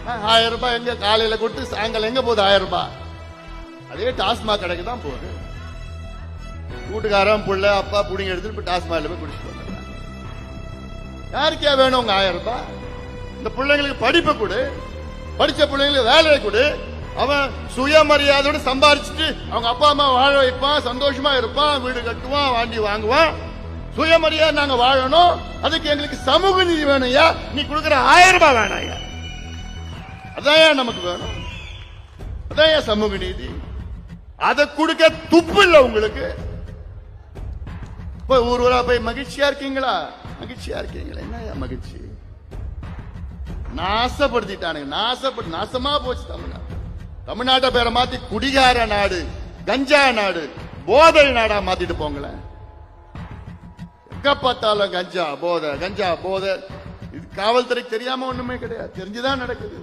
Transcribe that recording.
1000 ரூபாய் எங்க காலையில கொடுத்து சாயங்காலம் எங்க போகுது 1000 ரூபாய்? அதே டாஸ்மாக் கடைக்கு தான் போகுது. வீட்டுக்காரன் புள்ள அப்பா புடிங்க எடுத்துட்டு டாஸ்மாக்ல போய் குடிச்சிட்டு வந்தாங்க. யாருக்கே வேணும் உங்க 1000 ரூபாய்? இந்த பிள்ளைங்களுக்கு படிப்பு கொடு, படிச்ச பிள்ளைங்களுக்கு வேலையை கொடு. அவன் சுயமரியாதையோடு சம்பாரிச்சுட்டு அவங்க அப்பா அம்மா வாழ வைப்பான், சந்தோஷமா இருப்பான், வீடு கட்டுவான், வாண்டி வாங்குவான். சுயமரியாதை நாங்க வாழணும், அதுக்கு எங்களுக்கு சமூக நீதி வேணும். ஐயா நீ கொடுக்குற 1000 ரூபாய் வேணாம் ஐயா, அதான் நமக்கு வேணும். அதான் சமூக நீதி. அதை கொடுக்க துப்பு இல்ல உங்களுக்கு. ஊர் ஊரா போய் மகிழ்ச்சியா இருக்கீங்களா? மகிழ்ச்சியா இருக்கீங்களா? என்ன மகிழ்ச்சி? நாசப்படுத்திட்டானுங்க, நாசமா போச்சு தமிழ்நாடு. தமிழ்நாட்டை பேரை மாத்தி குடிகார நாடு, கஞ்சா நாடு, போதை நாடா மாத்திட்டு போங்களேன். எங்க பார்த்தாலும் கஞ்சா போதை, கஞ்சா போதை. இது காவல்துறைக்கு தெரியாம ஒண்ணுமே கிடையாது, தெரிஞ்சுதான் நடக்குது.